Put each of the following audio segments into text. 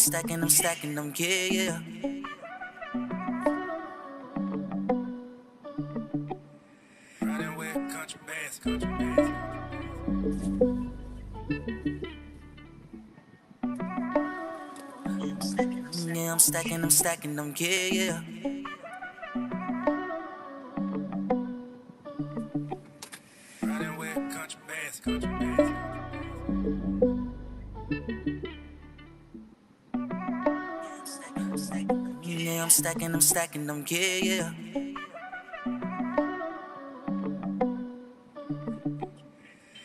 stacking them, yeah, yeah. Running with country bass, country bass. Yeah, I'm stacking them, yeah, yeah. Running with country bass, country bass. Yeah, I'm stacking them, yeah, yeah.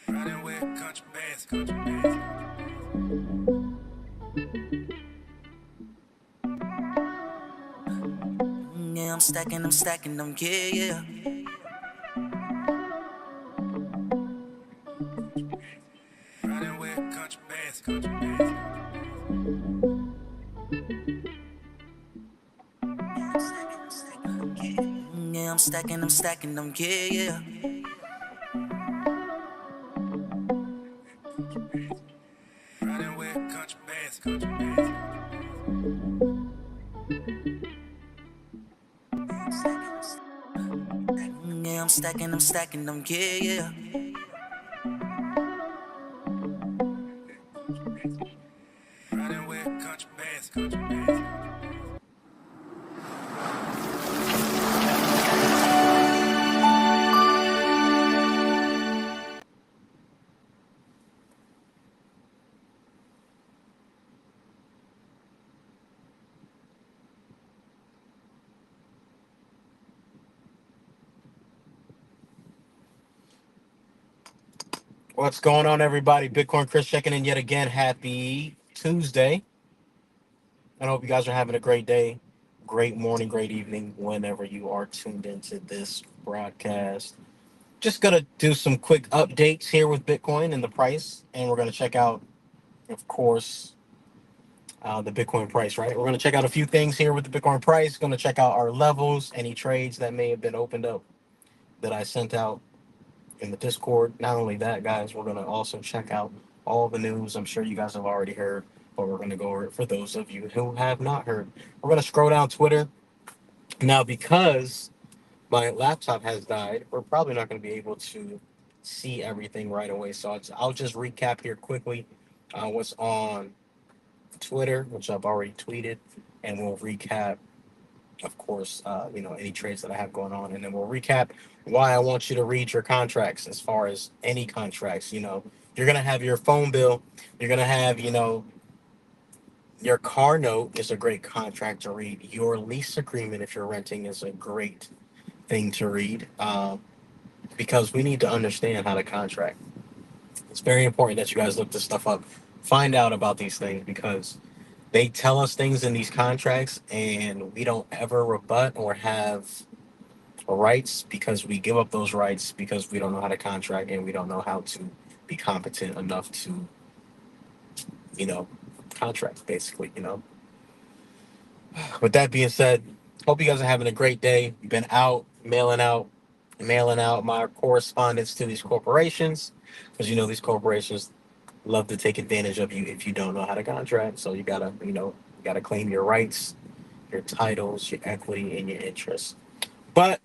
Running with country bass, country bass. Yeah, I'm stacking them, yeah, yeah. Running with country bass, country bass. Yeah, I'm stacking them, yeah, yeah. Running with country bass, country bass. Yeah, I'm stacking them, yeah, yeah. Running with country bass, country bass. What's going on, everybody? Bitcoin Chris checking in yet again. Happy Tuesday. I hope you guys are having a great day, great morning, great evening, whenever you are tuned into this broadcast. Just going to do some quick updates here with Bitcoin and the price, and we're going to check out, of course, the Bitcoin price, right? We're going to check out a few things here with the Bitcoin price, going to check out our levels, any trades that may have been opened up that I sent out in the Discord. Not only that, guys, we're going to also check out all the news. I'm sure you guys have already heard, but we're going to go over it for those of you who have not heard. We're going to scroll down Twitter. Now, because my laptop has died, we're probably not going to be able to see everything right away. So I'll just recap here quickly what's on Twitter, which I've already tweeted, and we'll recap, of course, any trades that I have going on, and then we'll recap why I want you to read your contracts. As far as any contracts, you're gonna have your phone bill, you're gonna have, your car note is a great contract to read. Your lease agreement, if you're renting, is a great thing to read, because we need to understand how to contract. It's very important that you guys look this stuff up, find out about these things, because they tell us things in these contracts and we don't ever rebut or have rights, because we give up those rights because we don't know how to contract and we don't know how to be competent enough to, you know, contract, basically. With that being said, hope you guys are having a great day. Been out, mailing out my correspondence to these corporations, because these corporations love to take advantage of you if you don't know how to contract. So you gotta claim your rights, your titles, your equity, and your interests. But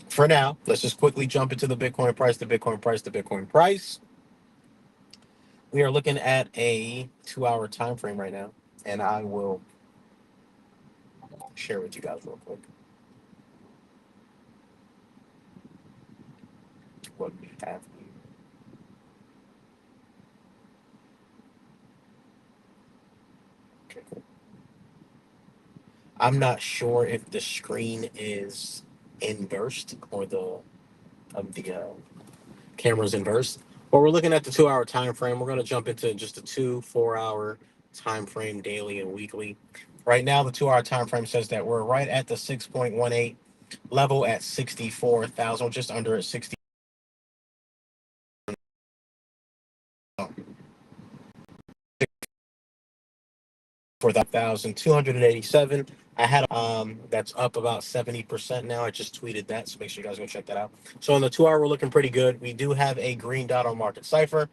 for now, let's just quickly jump into the Bitcoin price, the Bitcoin price, the Bitcoin price. We are looking at a 2 hour time frame right now, and I will share with you guys real quick what we have here. Okay, cool. I'm not sure if the screen is inversed or the camera's inversed, but we're looking at the 2 hour time frame. We're going to jump into just a 4 hour time frame, daily and weekly. Right now, the 2 hour time frame says that we're right at the 6.18 level at 64,000, just under at 64,287. I had that's up about 70% now. I just tweeted that, so make sure you guys go check that out. So on the 2 hour, we're looking pretty good. We do have a green dot on market cipher,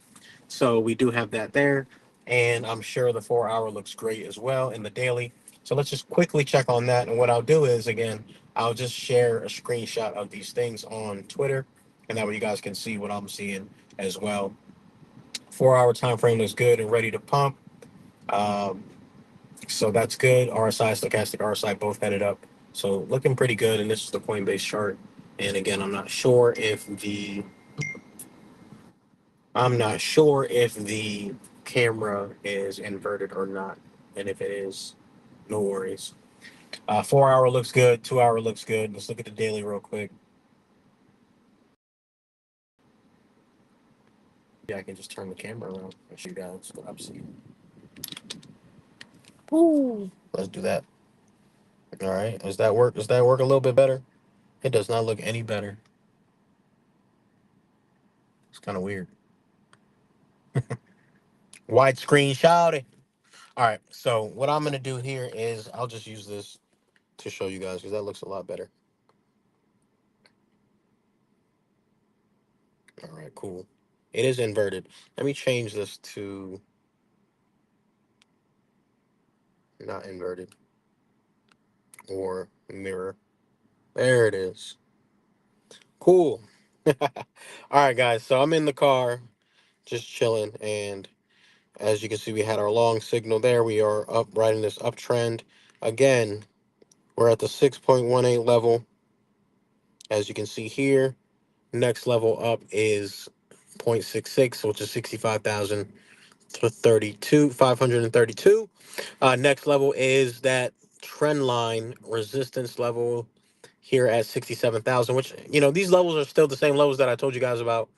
so we do have that there. and I'm sure the 4 hour looks great as well in the daily. So let's just quickly check on that. And what I'll do is, again, I'll just share a screenshot of these things on Twitter, and that way you guys can see what I'm seeing as well. 4 hour time frame looks good and ready to pump. Um, so that's good. RSI, stochastic RSI, both headed up. So looking pretty good. And this is the Coinbase chart. And again, I'm not sure if the camera is inverted or not. And if it is, no worries. 4 hour looks good. 2 hour looks good. Let's look at the daily real quick. Yeah, I can just turn the camera around and show you guys what I'm seeing. Woo. Let's do that. All right. Does that work? Does that work a little bit better? It does not look any better. It's kind of weird. Widescreen shouting. All right. So what I'm gonna do here is I'll just use this to show you guys because that looks a lot better. All right. Cool. It is inverted. Let me change this to not inverted or mirror. There it is. Cool. All right, guys. So I'm in the car, just chilling, and as you can see, we had our long signal there. We are up, riding this uptrend. Again, we're at the 6.18 level. As you can see here, next level up is 0.66, which is 65,000 to 32, 532. Next level is that trend line resistance level here at 67,000, which, these levels are still the same levels that I told you guys about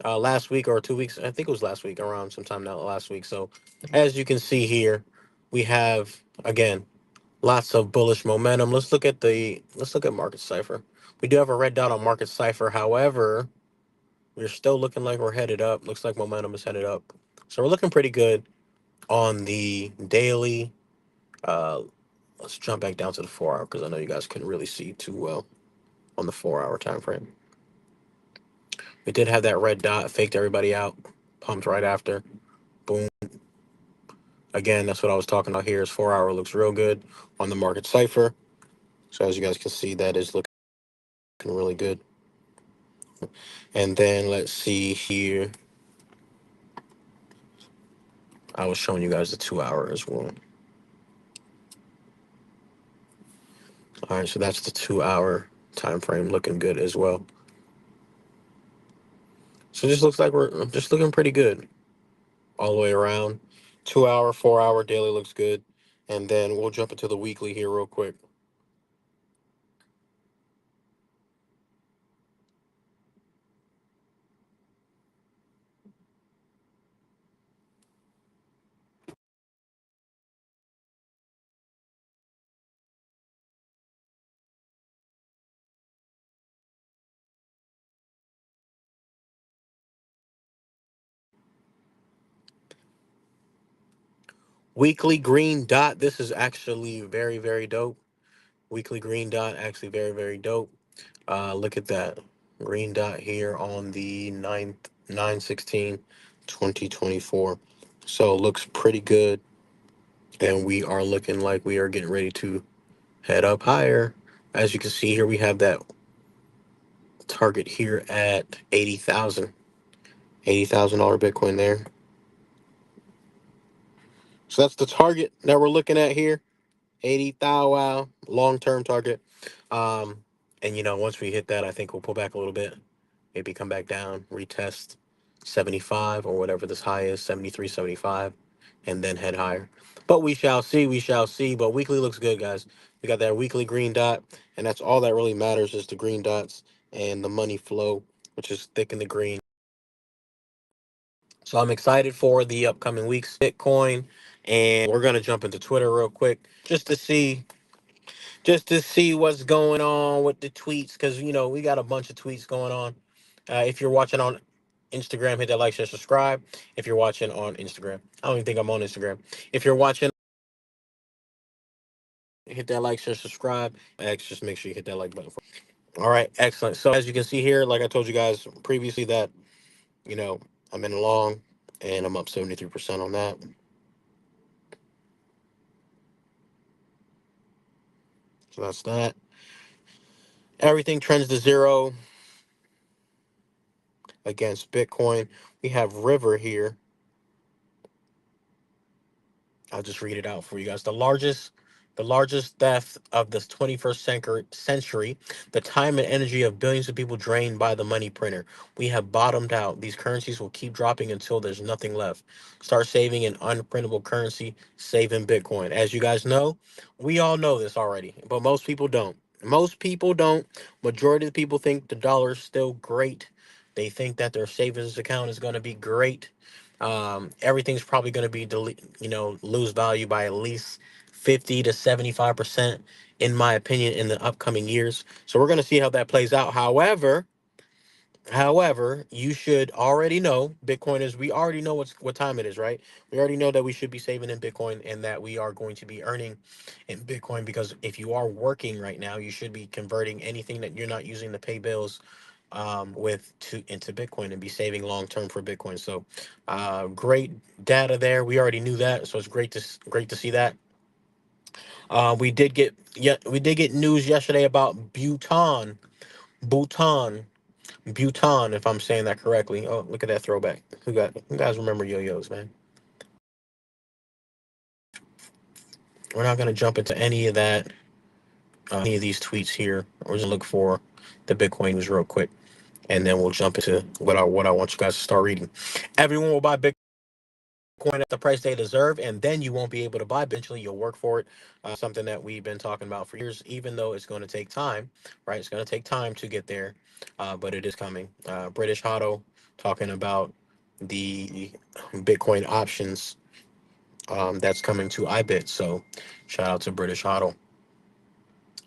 last week or 2 weeks. I think it was last week, around sometime now last week. So as you can see here, we have, again, lots of bullish momentum. Let's look at market cipher. We do have a red dot on market cipher. However, we're still looking like we're headed up. Looks like momentum is headed up. So we're looking pretty good on the daily. Uh, let's jump back down to the 4 hour because I know you guys couldn't really see too well on the 4 hour time frame. We did have that red dot, faked everybody out, pumped right after. Boom. Again, that's what I was talking about here. Is 4 hour looks real good on the market cipher. So as you guys can see, that is looking really good. And then let's see here. I was showing you guys the 2 hour as well. All right, so that's the 2 hour time frame looking good as well. So it just looks like we're just looking pretty good all the way around. 2 hour, 4 hour daily looks good. And then we'll jump into the weekly here real quick. Weekly green dot. This is actually very, very dope. Weekly green dot, actually very, very dope. Look at that green dot here on the 9th, 9/16, 2024. So it looks pretty good. And we are looking like we are getting ready to head up higher. As you can see here, we have that target here at 80,000. $80,000 Bitcoin there. So that's the target that we're looking at here. 80 thou wow, long term target. Um, and once we hit that, I think we'll pull back a little bit, maybe come back down, retest 75 or whatever this high is, 73, 75, and then head higher. But we shall see, we shall see. But weekly looks good, guys. We got that weekly green dot, and that's all that really matters is the green dots and the money flow, which is thick in the green. So I'm excited for the upcoming weeks, Bitcoin, and we're gonna jump into Twitter real quick just to see what's going on with the tweets because we got a bunch of tweets going on. If you're watching on Instagram, hit that like, share, subscribe. If you're watching on Instagram, I don't even think I'm on Instagram. If you're watching, hit that like, share, subscribe. X, just make sure you hit that like button. All right, excellent. So as you can see here, like I told you guys previously, that you know I'm in a long, and I'm up 73% on that. So that's that. Everything trends to zero against Bitcoin. We have River here. I'll just read it out for you guys. The largest theft of the 21st century, the time and energy of billions of people drained by the money printer. We have bottomed out. These currencies will keep dropping until there's nothing left. Start saving in unprintable currency, save in Bitcoin. As you guys know, we all know this already, but most people don't. Most people don't. Majority of the people think the dollar is still great. They think that their savings account is going to be great. Everything's probably going to be lose value by at least 50 to 75%, in my opinion, in the upcoming years. So we're going to see how that plays out. However, you should already know Bitcoin is. We already know what time it is, right? We already know that we should be saving in Bitcoin and that we are going to be earning in Bitcoin, because if you are working right now, you should be converting anything that you're not using to pay bills with to into Bitcoin and be saving long term for Bitcoin. So, great data there. We already knew that, so it's great to see that. We did get news yesterday about Bhutan, Bhutan, if I'm saying that correctly. Oh, look at that throwback. Who guys remember yo-yos, man? We're not gonna jump into any of that, any of these tweets here. We're just gonna look for the Bitcoin news real quick, and then we'll jump into what I want you guys to start reading. Everyone will buy Bitcoin at the price they deserve, and then you won't be able to buy. Eventually, you'll work for it. Something that we've been talking about for years, even though it's going to take time, right? It's going to take time to get there, but it is coming. British Hotto talking about the Bitcoin options that's coming to iBit. So, shout out to British Hotto.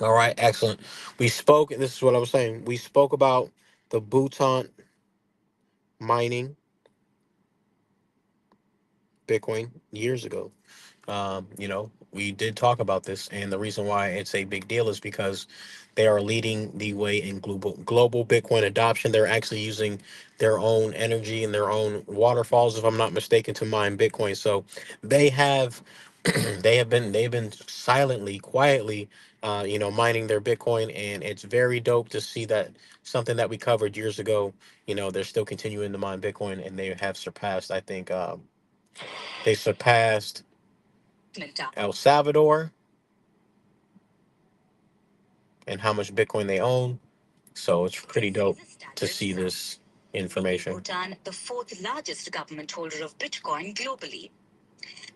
All right, excellent. We spoke, and this is what I was saying. We spoke about the Bhutan mining Bitcoin years ago. We did talk about this, and the reason why it's a big deal is because they are leading the way in global Bitcoin adoption. They're actually using their own energy and their own waterfalls, if I'm not mistaken, to mine Bitcoin. So they have they've been silently, quietly, mining their Bitcoin, and it's very dope to see that something that we covered years ago. They're still continuing to mine Bitcoin, and they have surpassed. I think they surpassed El Salvador and how much Bitcoin they own. So it's pretty dope to see this information. Bhutan, the fourth largest government holder of Bitcoin globally.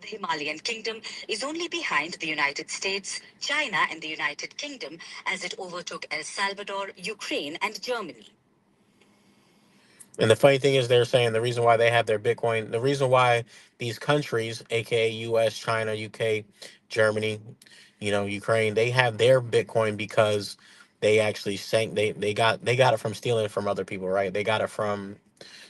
The Himalayan kingdom is only behind the United States, China, and the United Kingdom as it overtook El Salvador, Ukraine, and Germany. And the funny thing is, they're saying the reason why they have their Bitcoin, the reason why these countries, aka U.S., China, UK, Germany, Ukraine, they have their Bitcoin because they actually sank. They got it from stealing from other people, right? They got it from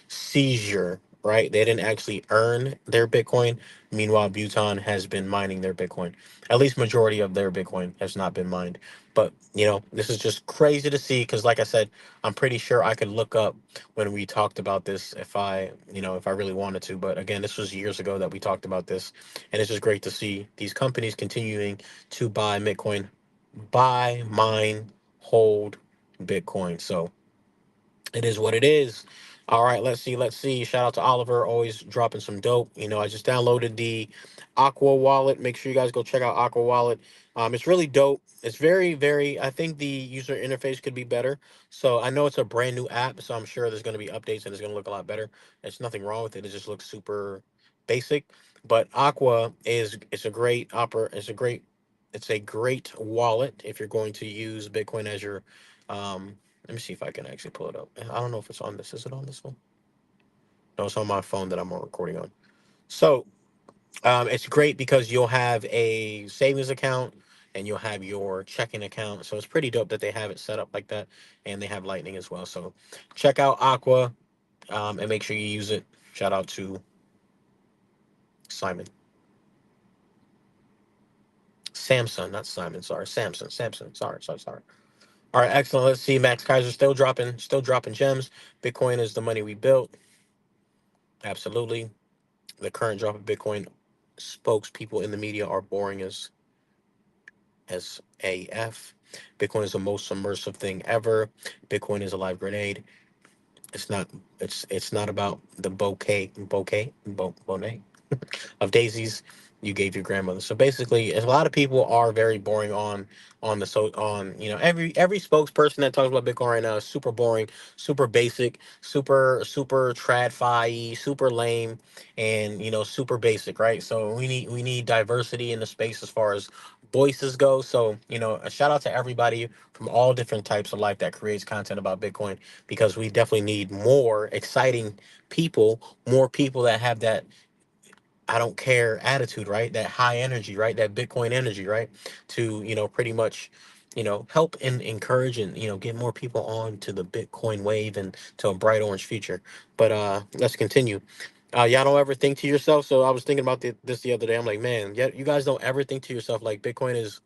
seizure, right? They didn't actually earn their Bitcoin. Meanwhile, Bhutan has been mining their Bitcoin. At least majority of their Bitcoin has not been mined. But this is just crazy to see because, like I said, I'm pretty sure I could look up when we talked about this if I really wanted to. But again, this was years ago that we talked about this, and it's just great to see these companies continuing to buy, mine, hold Bitcoin. So it is what it is. All right, let's see. Let's see. Shout out to Oliver, always dropping some dope. I just downloaded the Aqua Wallet. Make sure you guys go check out Aqua Wallet. It's really dope. It's very, very. I think the user interface could be better. So I know it's a brand new app, so I'm sure there's going to be updates and it's going to look a lot better. There's nothing wrong with it. It just looks super basic. But Aqua is it's a great opera. It's a great wallet if you're going to use Bitcoin as your let me see if I can actually pull it up. I don't know if it's on this. Is it on this one? No, it's on my phone that I'm recording on. So it's great because you'll have a savings account and you'll have your checking account. So it's pretty dope that they have it set up like that, and they have Lightning as well. So check out Aqua and make sure you use it. Shout out to Simon, Samson, not Simon. Sorry, Samson, Samson. Sorry, sorry, sorry. All right, excellent. Let's see. Max Kaiser still dropping gems. Bitcoin is the money we built. Absolutely. The current drop of Bitcoin spokespeople in the media are boring as SAF. Bitcoin is the most submersive thing ever. Bitcoin is a live grenade. It's not. It's not about the bouquet of daisies you gave your grandmother. So basically, a lot of people are very boring on the so on every spokesperson that talks about Bitcoin right now is super boring, super basic, super trad fi, super lame, and super basic, right? So we need diversity in the space as far as voices go. So a shout out to everybody from all different types of life that creates content about Bitcoin, because we definitely need more exciting people, more people that have that I don't care attitude, right? That high energy, right? That Bitcoin energy, right? To, pretty much, help and encourage and, get more people on to the Bitcoin wave and to a bright orange future. But let's continue. Y'all don't ever think to yourself. So I was thinking about this the other day. I'm like, man, yeah, you guys don't ever think to yourself like Bitcoin is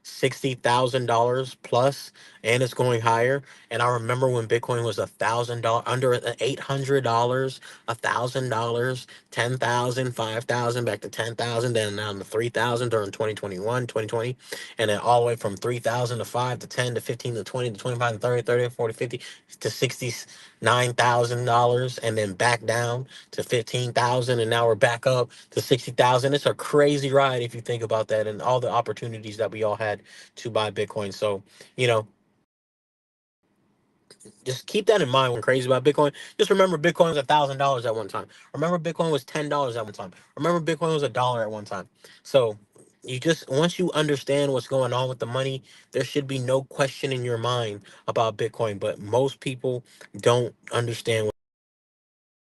$60,000 plus, and it's going higher. And I remember when Bitcoin was $1,000, under $800, $1,000, 10,000, 5,000, back to 10,000, then down to 3,000 during 2021, 2020, and then all the way from 3,000 to 5 to 10 to 15 to 20 to 25 to 30, 30 to 40, 50 to $69,000, and then back down to 15,000, and now we're back up to 60,000. It's a crazy ride if you think about that, and all the opportunities that we all had to buy Bitcoin. So, you know, just keep that in mind when crazy about Bitcoin. Just remember Bitcoin was $1,000 at one time. Remember Bitcoin was $10 at one time. Remember Bitcoin was $1 at one time. So you just once you understand what's going on with the money, there should be no question in your mind about Bitcoin. But most people don't understand what's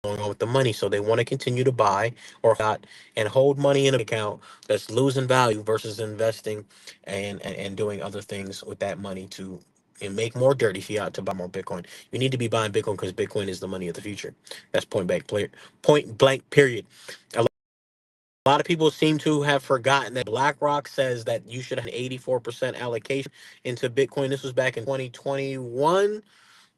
going on with the money, so they want to continue to buy or not and hold money in an account that's losing value versus investing and doing other things with that money to and make more dirty fiat to buy more Bitcoin. You need to be buying Bitcoin because Bitcoin is the money of the future. That's point blank period. A lot of people seem to have forgotten that BlackRock says that you should have an 84% allocation into Bitcoin. This was back in 2021,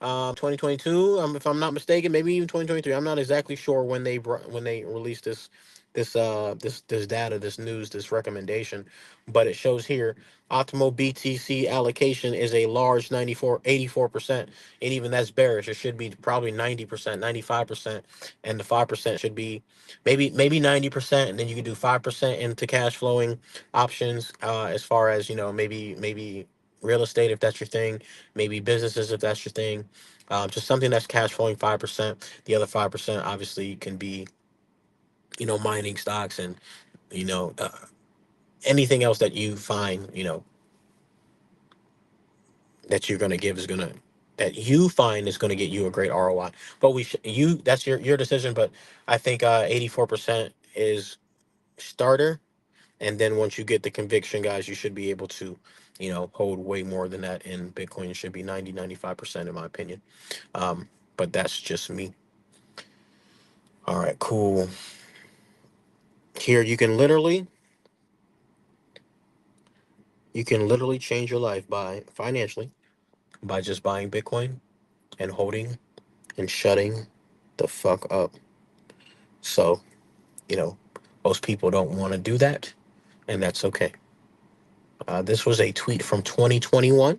2022, if I'm not mistaken, maybe even 2023. I'm not exactly sure when when they released this data, this news, this recommendation, but it shows here optimal BTC allocation is a large 84%, and even that's bearish. It should be probably 90%, 95%, and the 5% should be maybe 90%, and then you can do 5% into cash flowing options, as far as maybe real estate if that's your thing, maybe businesses if that's your thing. Just something that's cash flowing 5%. The other 5% obviously can be mining stocks and you know uh, anything else that you find that you're gonna give is gonna that you find is gonna get you a great ROI. But you that's your decision. But I think 84% is starter, and then once you get the conviction, guys, you should be able to hold way more than that in Bitcoin. It should be 90-95% in my opinion. But that's just me. All right, cool. Here you can literally change your life by financially by just buying Bitcoin and holding and shutting the fuck up. So, you know, most people don't want to do that, and that's okay. This was a tweet from 2021.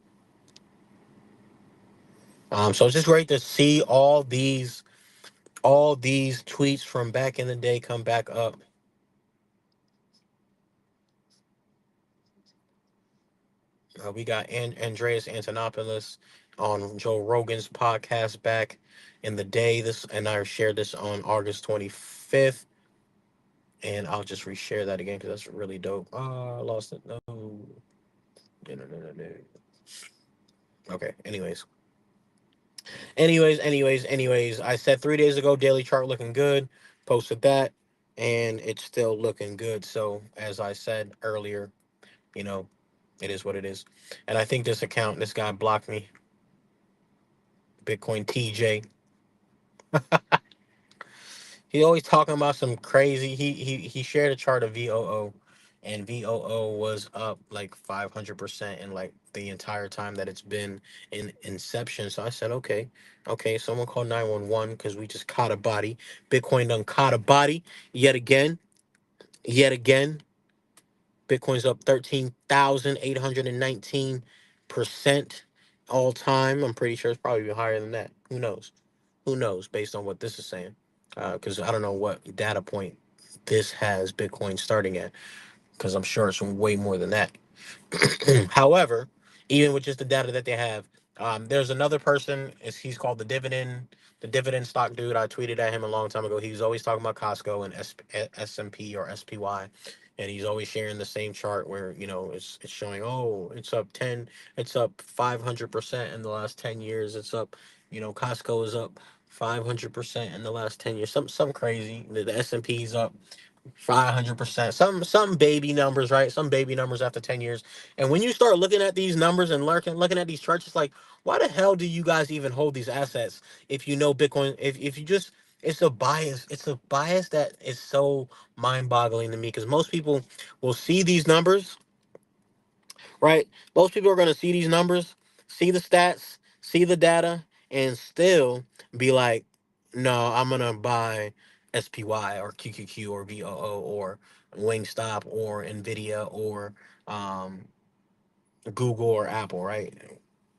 So it's just great to see all these tweets from back in the day come back up. We got Andreas Antonopoulos on Joe Rogan's podcast back in the day. This and I shared this on August 25th, and I'll just reshare that again because that's really dope. I lost it. No. No, no, no, no, no. Okay. Anyways. I said 3 days ago, daily chart looking good. Posted that, and it's still looking good. So as I said earlier, you know, it is what it is. And I think this guy blocked me. Bitcoin TJ. He always talking about some crazy. He shared a chart of VOO, and VOO was up like 500% in like the entire time that it's been in inception. So I said, okay, someone call 911 because we just caught a body. Bitcoin done caught a body yet again, yet again. Bitcoin's up 13,819% all time. I'm pretty sure it's probably even higher than that. Who knows? Who knows based on what this is saying? Because I don't know what data point this has Bitcoin starting at, because I'm sure it's way more than that. However, even with just the data that they have, there's another person. He's called the dividend stock dude. I tweeted at him a long time ago. He was always talking about Costco and S&P or SPY, and he's always sharing the same chart where it's showing, oh, it's up 500% in the last 10 years. It's up, Costco is up 500% in the last 10 years. Some crazy. The S&P is up 500%. Some baby numbers, right? Some baby numbers after 10 years. And when you start looking at these numbers and looking at these charts, it's like, why the hell do you guys even hold these assets if you know Bitcoin? If you just, it's a bias. It's a bias that is so mind-boggling to me, because most people will see these numbers, right? Most people are going to see these numbers, see the stats, see the data, and still be like, no, I'm going to buy SPY or QQQ or VOO or Wingstop or NVIDIA or um, Google or Apple, right?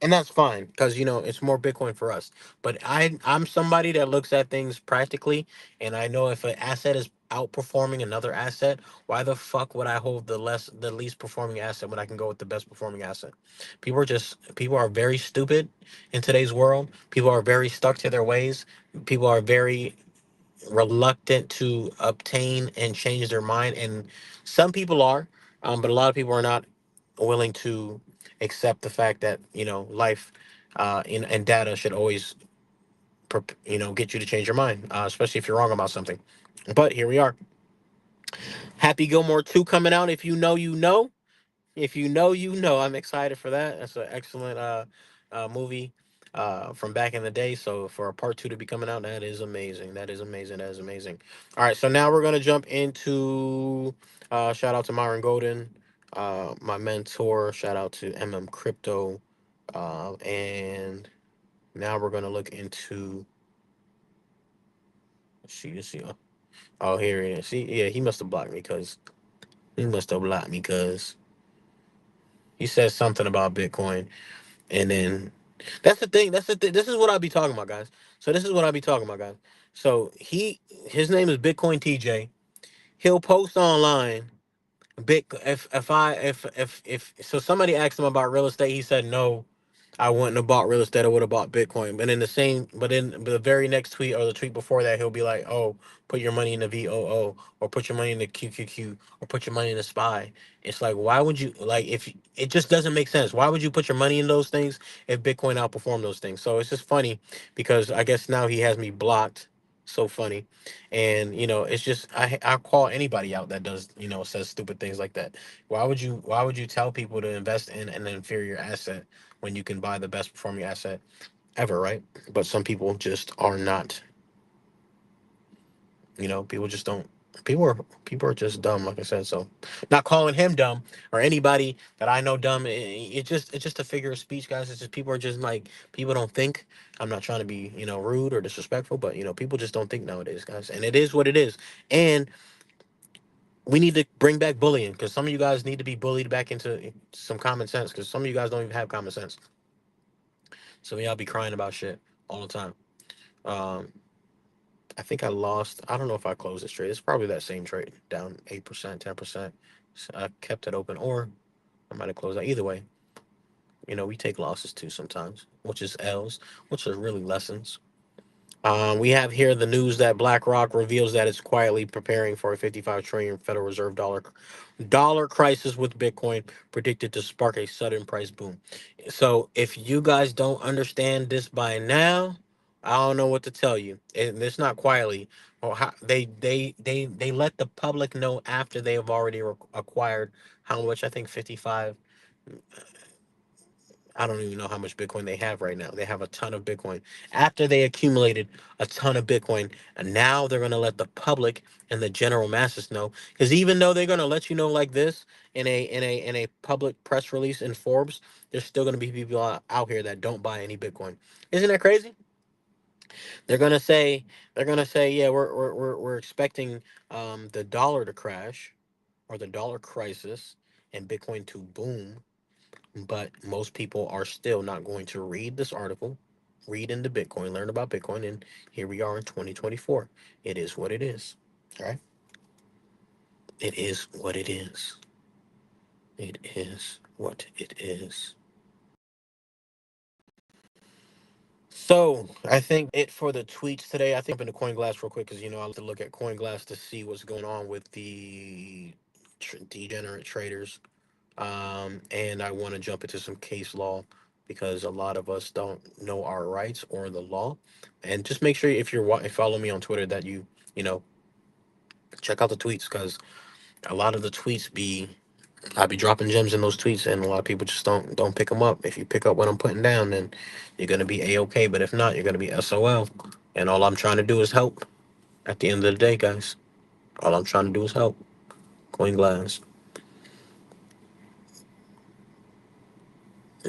And that's fine, because it's more Bitcoin for us. But I'm somebody that looks at things practically, and I know if an asset is outperforming another asset, why the fuck would I hold the least performing asset when I can go with the best performing asset? People are very stupid in today's world. People are very stuck to their ways. People are very reluctant to obtain and change their mind, and some people are, but a lot of people are not willing to accept the fact that life and data should always get you to change your mind, especially if you're wrong about something. But here we are. Happy Gilmore 2 coming out. If you know, you know. If you know, you know. I'm excited for that. That's an excellent movie from back in the day. So for a part two to be coming out, that is amazing. That is amazing. That is amazing. All right, so now we're gonna jump into shout out to Myron Golden, my mentor. Shout out to Crypto, and now we're gonna look into. Let's see. Oh, here it is. See, yeah, he must have blocked me because he said something about Bitcoin. And then that's the thing. That's the thing. This is what I'll be talking about, guys. So this is what I'll be talking about, guys. So his name is Bitcoin TJ. He'll post online. If so, somebody asked him about real estate. He said no. I wouldn't have bought real estate. I would have bought Bitcoin. But in the very next tweet or the tweet before that, he'll be like, "Oh, put your money in the VOO, or put your money in the QQQ, or put your money in the SPY." It's like, why would you like if it just doesn't make sense? Why would you put your money in those things if Bitcoin outperformed those things? So it's just funny because I guess now he has me blocked. So funny, and it's just I call anybody out that does says stupid things like that. Why would you tell people to invest in an inferior asset when you can buy the best performing asset ever, right? But some people just are not. People just don't. People are people are just dumb, like I said. So, not calling him dumb or anybody that I know dumb. It's just a figure of speech, guys. It's just people are just like people don't think. I'm not trying to be rude or disrespectful, but people just don't think nowadays, guys. And it is what it is. And we need to bring back bullying, because some of you guys need to be bullied back into some common sense, because some of you guys don't even have common sense. So y'all be crying about shit all the time. Um, I think I lost. I don't know if I closed this trade. It's probably that same trade, down 8%, 10%. So I kept it open, or I might have closed out. Either way, we take losses too sometimes, which is L's, which are really lessons. We have here the news that BlackRock reveals that it's quietly preparing for a 55 trillion Federal Reserve dollar crisis, with Bitcoin predicted to spark a sudden price boom. So if you guys don't understand this by now, I don't know what to tell you. And it's not quietly, or how they let the public know after they have already acquired how much. I think 55. I don't even know how much Bitcoin they have right now. They have a ton of Bitcoin. After they accumulated a ton of Bitcoin, and now they're going to let the public and the general masses know. Because even though they're going to let you know like this in a public press release in Forbes, there's still going to be people out here that don't buy any Bitcoin. Isn't that crazy? They're going to say yeah, we're expecting the dollar to crash, or the dollar crisis. and Bitcoin to boom. But most people are still not going to read this article, read into Bitcoin, learn about Bitcoin, and here we are in 2024. It is what it is. All right. It is what it is. It is what it is. So I think it for the tweets today. I think I'm into CoinGlass real quick because I like to look at CoinGlass to see what's going on with the degenerate traders. And I want to jump into some case law because a lot of us don't know our rights or the law. And just make sure if if follow me on Twitter that you know check out the tweets because a lot of the tweets I be dropping gems in those tweets, and a lot of people just don't pick them up. If you pick up what I'm putting down, then you're gonna be a okay. But if not, you're gonna be SOL. And all I'm trying to do is help. At the end of the day, guys, all I'm trying to do is help. Coin glass.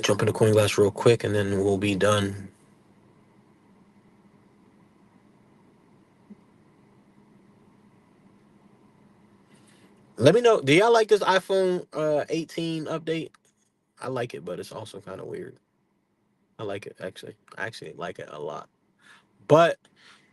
Jump into coin glass real quick, and then we'll be done. Let me know. Do y'all like this iPhone 18 update? I like it, but it's also kind of weird. I like it actually. I actually like it a lot. But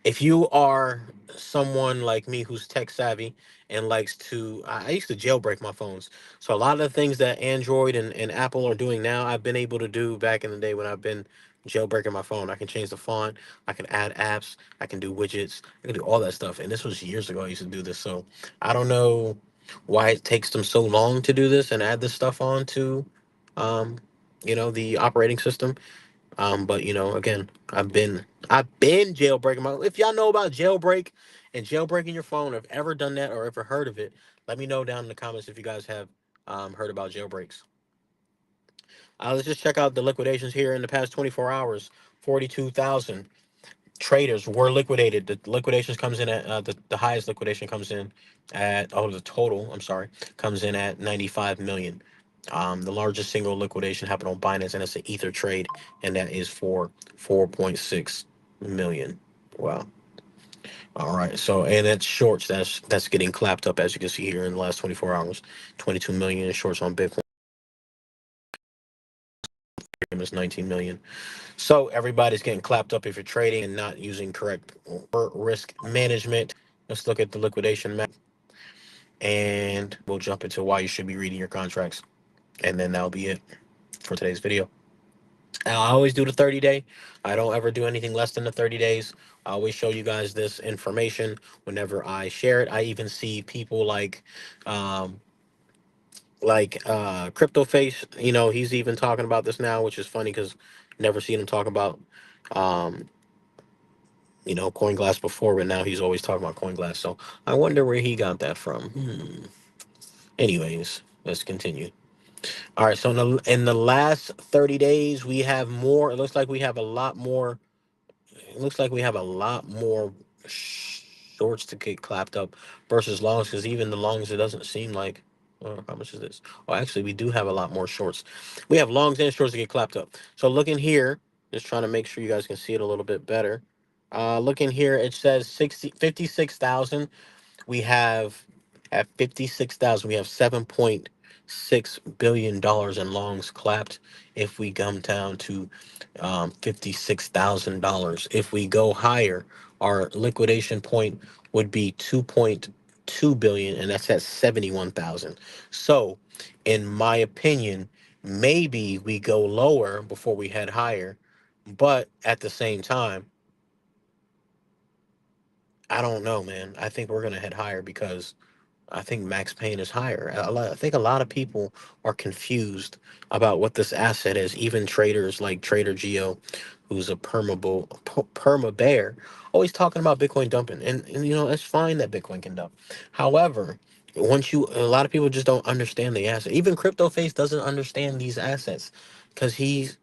if you are someone like me who's tech savvy and likes to, I used to jailbreak my phones. So a lot of the things that Android and Apple are doing now, I've been able to do back in the day when I've been jailbreaking my phone. I can change the font, I can add apps, I can do widgets, I can do all that stuff. And this was years ago I used to do this. So I don't know why it takes them so long to do this and add this stuff on to, um, the operating system. But again, I've been jailbreaking my. If y'all know about jailbreak and jailbreaking your phone, or have ever done that or ever heard of it, let me know down in the comments if you guys have heard about jailbreaks. Let's just check out the liquidations here in the past 24 hours. 42,000 traders were liquidated. The liquidations comes in at the highest liquidation comes in at the total. I'm sorry, comes in at 95 million. The largest single liquidation happened on Binance, and it's an Ether trade, and that is for 4.6 million. Wow. All right. So, and that's shorts. That's getting clapped up as you can see here in the last 24 hours. 22 million in shorts on Bitcoin. Is 19 million. So everybody's getting clapped up if you're trading and not using correct risk management. Let's look at the liquidation map, and we'll jump into why you should be reading your contracts, and then that'll be it for today's video. I always do the 30-day. I don't ever do anything less than the 30 days. I always show you guys this information whenever I share it. I even see people um, Crypto Face. He's even talking about this now, which is funny because never seen him talk about um, Coin Glass before, but now he's always talking about Coin Glass. So I wonder where he got that from. Anyways, let's continue. All right, so in the last 30 days, we have more. It looks like we have a lot more. It looks like we have a lot more shorts to get clapped up versus longs, because even the longs, it doesn't seem like. How much is this? Oh, actually, we do have a lot more shorts. We have longs and shorts to get clapped up. So looking here, just trying to make sure you guys can see it a little bit better. Looking here, it says 56,000. We have at 56,000, we have $7.6 billion in longs clapped. If we come down to $56,000, if we go higher, our liquidation point would be 2.2 billion, and that's at 71,000. So, in my opinion, maybe we go lower before we head higher, but at the same time, I don't know, man. I think we're gonna head higher because I think Max Payne is higher. I think a lot of people are confused about what this asset is. Even traders like Trader Geo, who's a perma bear, always talking about Bitcoin dumping. And it's fine that Bitcoin can dump. However, a lot of people just don't understand the asset. Even Crypto Face doesn't understand these assets because he's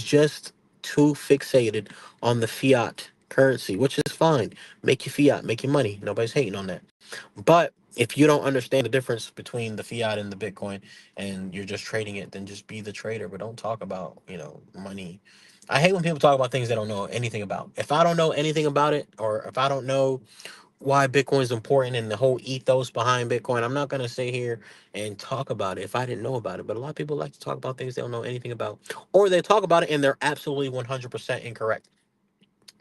just too fixated on the fiat currency, which is fine. Make your fiat, make your money. Nobody's hating on that. But if you don't understand the difference between the fiat and the Bitcoin, and you're just trading it, then just be the trader. But don't talk about, money. I hate when people talk about things they don't know anything about. If I don't know anything about it, or if I don't know why Bitcoin is important and the whole ethos behind Bitcoin. I'm not gonna sit here and talk about it if I didn't know about it. But a lot of people like to talk about things they don't know anything about, or they talk about it and they're absolutely 100% incorrect.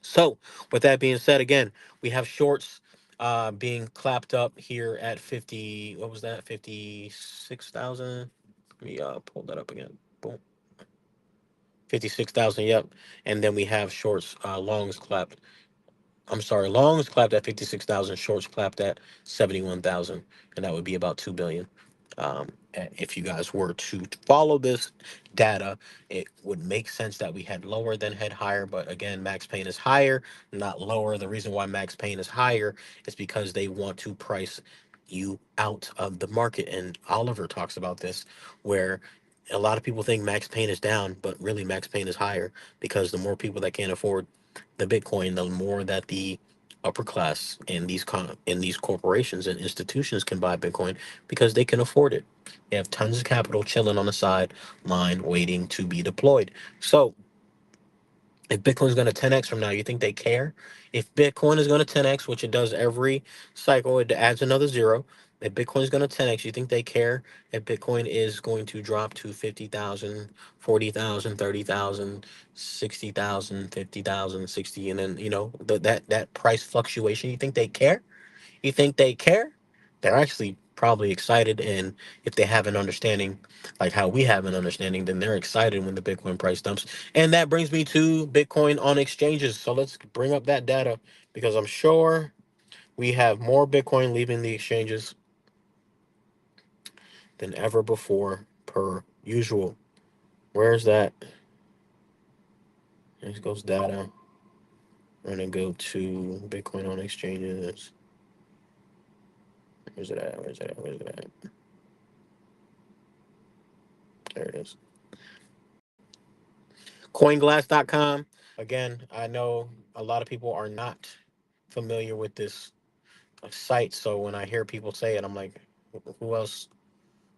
So, with that being said, again, we have shorts being clapped up here at 50. What was that? 56,000. Let me pull that up again. Boom. 56,000. Yep. And then we have shorts, longs clapped. I'm sorry, longs clapped at 56,000, shorts clapped at 71,000, and that would be about 2 billion. If you guys were to follow this data, it would make sense that we had lower than had higher, but again, max pain is higher, not lower. The reason why max pain is higher is because they want to price you out of the market. And Oliver talks about this, where a lot of people think max pain is down, but really max pain is higher because the more people that can't afford the Bitcoin, the more that the upper class and these corporations and institutions can buy Bitcoin because they can afford it. They have tons of capital chilling on the sideline waiting to be deployed. So if Bitcoin's going to 10x from now, you think they care? If Bitcoin is going to 10x, which it does every cycle, it adds another zero. If Bitcoin's going to 10x, you think they care if Bitcoin is going to drop to 50,000, 40,000, 30,000, 60,000, 50,000, 60, and then, that price fluctuation, you think they care? You think they care? They're actually probably excited, and if they have an understanding, like how we have an understanding, then they're excited when the Bitcoin price dumps. And that brings me to Bitcoin on exchanges. So let's bring up that data because I'm sure we have more Bitcoin leaving the exchanges than ever before, per usual. Where's that? There goes data. We're gonna go to Bitcoin on exchanges. Where's it at? Where's it at? Where's it at? There it is. Coinglass.com. Again, I know a lot of people are not familiar with this site, so when I hear people say it, I'm like, who else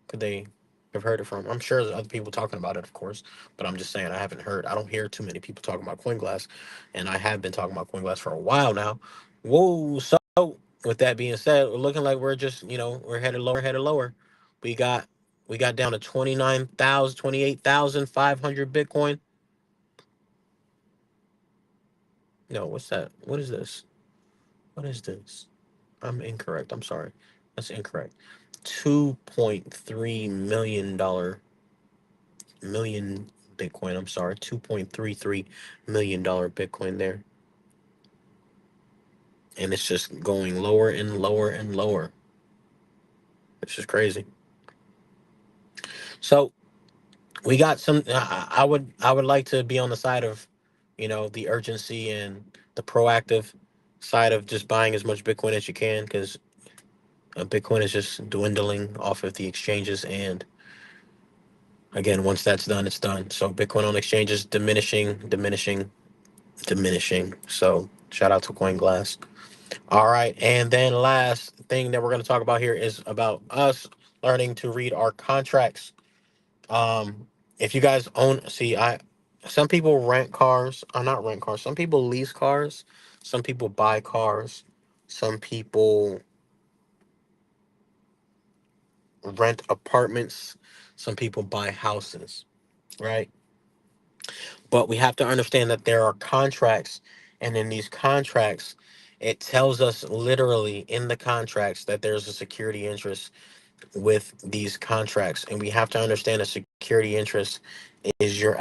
could they have heard it from? I'm sure there's other people talking about it, of course, but I'm just saying I haven't heard. I don't hear too many people talking about Coinglass, and I have been talking about Coinglass for a while now. Whoa! So with that being said, we're looking like we're just we're headed lower, headed lower. We got we got down to 29,000, 28,500 Bitcoin. No, what's that? What is this? What is this? I'm incorrect. I'm sorry. That's incorrect. $2.3 million Bitcoin. I'm sorry. $2.33 million Bitcoin there. And it's just going lower and lower and lower. It's just crazy. So we got some I would like to be on the side of, the urgency and the proactive side of just buying as much Bitcoin as you can because Bitcoin is just dwindling off of the exchanges, and again, once that's done, it's done. So Bitcoin on exchanges diminishing, diminishing, diminishing. So shout out to CoinGlass. All right, and then last thing that we're going to talk about here is about us learning to read our contracts. If you guys own, see, some people rent cars, or not rent cars. Some people lease cars. Some people buy cars. Some people rent apartments. Some people buy houses, right? But we have to understand that there are contracts, and in these contracts, it tells us literally in the contracts that there's a security interest with these contracts, and we have to understand a security interest is your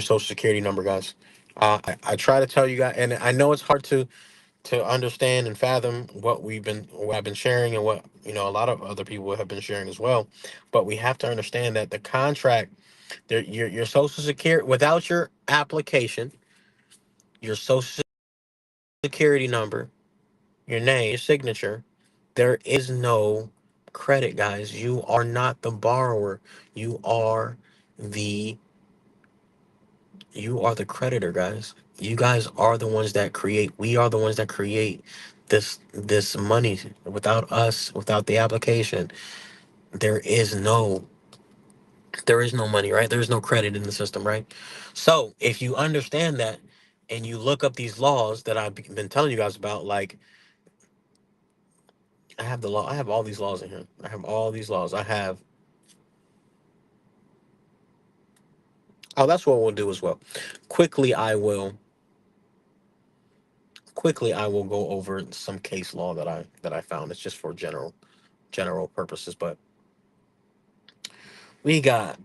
social security number, guys. I try to tell you guys, and I know it's hard to understand and fathom what I've been sharing and what a lot of other people have been sharing as well. But we have to understand that the contract, your social security, without your application, your social security number, your name, your signature, there is no credit, guys. You are not the borrower. You are the you are the creditor, guys. You guys are the ones that create. We are the ones that create this money. Without us, without the application, there is no there is no money, right? There is no credit in the system, right? So if you understand that and you look up these laws that I've been telling you guys about, like I have the law. I have all these laws in here. I have all these laws. I have. Oh, that's what we'll do as well. Quickly, I will. Quickly, I will go over some case law that I found. It's just for general purposes. But we got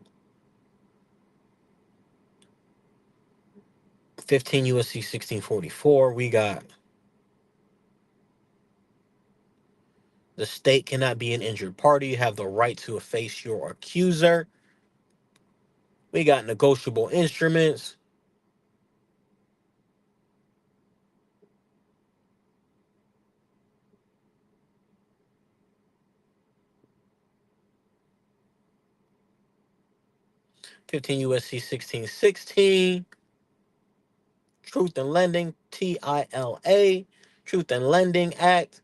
15 USC 1644. We got the state cannot be an injured party. You have the right to efface your accuser. We got negotiable instruments. 15 USC 1616. Truth in Lending, TILA. Truth in Lending Act.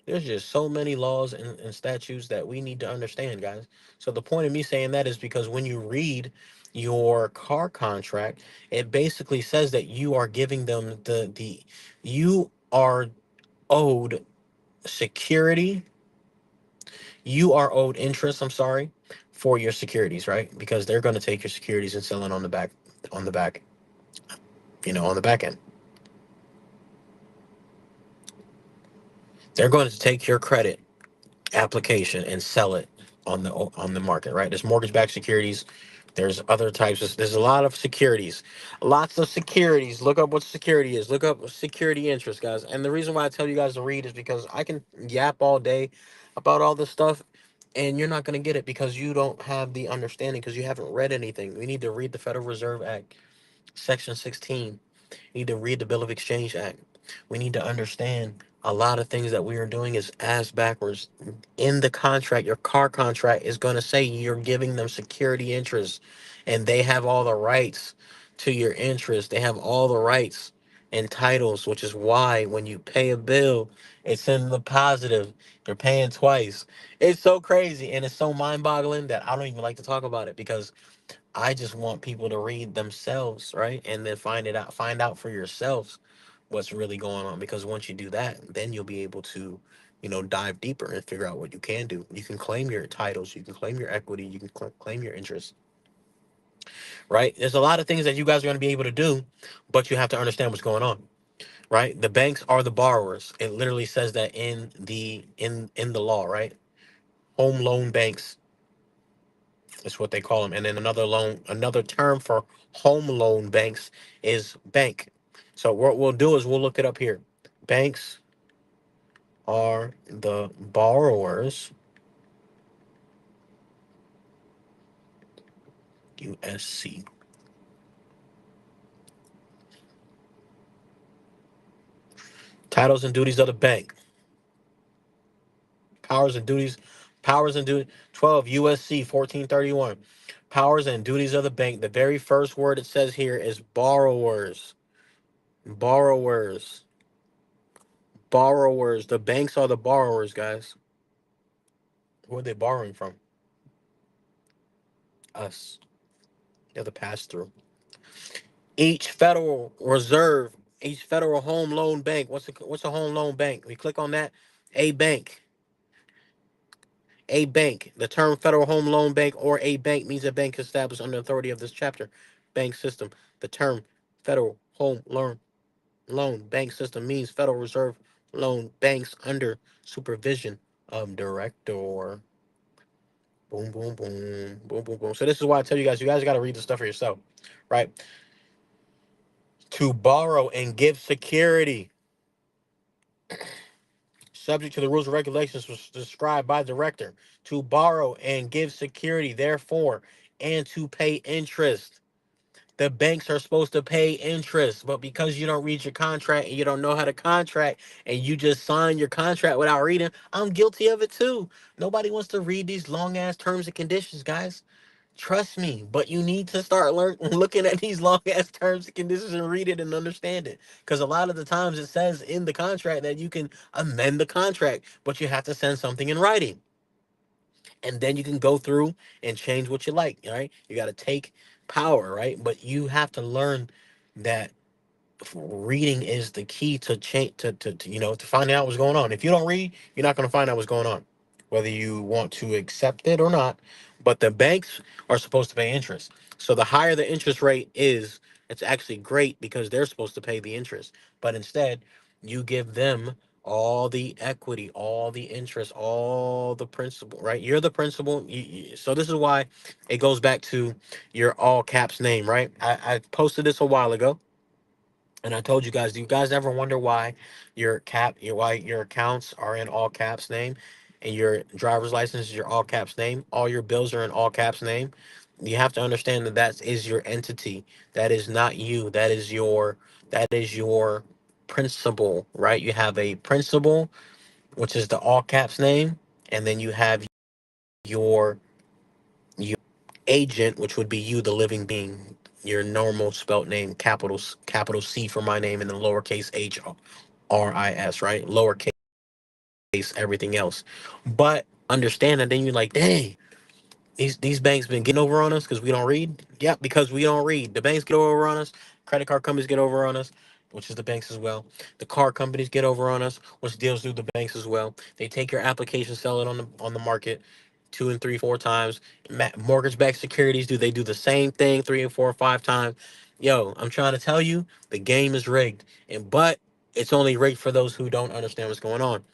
There's just so many laws and statutes that we need to understand, guys. So the point of me saying that is because when you read your car contract, it basically says that you are giving them the you are owed security, you are owed interest, I'm sorry, for your securities, right? Because they're going to take your securities and sell it on the back, on the back end. They're going to take your credit application and sell it on the market, right? There's mortgage-backed securities. There's other types of. There's a lot of securities, lots of securities. Look up what security is. Look up security interest, guys. And the reason why I tell you guys to read is because I can yap all day about all this stuff, and you're not going to get it because you don't have the understanding because you haven't read anything. We need to read the Federal Reserve Act, Section 16. We need to read the Bill of Exchange Act. We need to understand a lot of things that we are doing is ass backwards. In the contract, your car contract is going to say you're giving them security interest and they have all the rights to your interest. They have all the rights and titles, which is why when you pay a bill, it's in the positive. You're paying twice. It's so crazy and it's so mind boggling that I don't even like to talk about it because I just want people to read themselves, right? And then find out for yourselves what's really going on. Because once you do that, then you'll be able to, dive deeper and figure out what you can do. You can claim your titles, you can claim your equity, you can claim your interest, right? There's a lot of things that you guys are going to be able to do, but you have to understand what's going on, right? The banks are the borrowers. It literally says that in the law, right? Home loan banks is what they call them. And then another term for home loan banks is bank. So what we'll do is we'll look it up here. Banks are the borrowers, USC. Titles and duties of the bank. Powers and duties, powers and duties, 12 USC 1431. Powers and duties of the bank. The very first word it says here is borrowers. Borrowers. Borrowers. The banks are the borrowers, guys. Who are they borrowing from? Us. They're the pass through. Each Federal Reserve, each Federal Home Loan Bank. What's a home loan bank? We click on that. A bank. A bank. The term Federal Home Loan Bank or a bank means a bank established under authority of this chapter. Bank system. The term Federal Home Loan Bank system means Federal Reserve loan banks under supervision of director. Boom, boom, boom, boom, boom, boom. So this is why I tell you guys got to read the stuff for yourself, right? To borrow and give security, subject to the rules and regulations described by director. To borrow and give security, therefore, and to pay interest. The banks are supposed to pay interest, but because you don't read your contract and you don't know how to contract and you just sign your contract without reading, I'm guilty of it too. Nobody wants to read these long ass terms and conditions, guys. Trust me, but you need to start looking at these long ass terms and conditions and read it and understand it. Because a lot of the times it says in the contract that you can amend the contract, but you have to send something in writing. And then you can go through and change what you like, right? You got to take power, right? But you have to learn that reading is the key to change to finding out what's going on. If you don't read, you're not going to find out what's going on, whether you want to accept it or not. But the banks are supposed to pay interest. So the higher the interest rate is, it's actually great because they're supposed to pay the interest. But instead, you give them all the equity, all the interest, all the principal, right? You're the principal. So this is why it goes back to your all caps name, right? I posted this a while ago, and I told you guys, do you guys ever wonder why why your accounts are in all caps name, and your driver's license is your all caps name, all your bills are in all caps name? You have to understand that that is your entity. That is not you. That is your principal, right? You have a principal, which is the all caps name, and then you have your agent, which would be you, the living being, your normal spelt name, capital C for my name, and then lowercase HRIS, right? Lowercase everything else. But understand that then you're like, dang, these banks been getting over on us because we don't read. Yeah, because we don't read. The banks get over on us. Credit card companies get over on us, which is the banks as well. The car companies get over on us, which deals through the banks as well. They take your application, sell it on the market, two and three, four times. Mortgage-backed securities they do the same thing three and four or five times. Yo, I'm trying to tell you, the game is rigged, but it's only rigged for those who don't understand what's going on.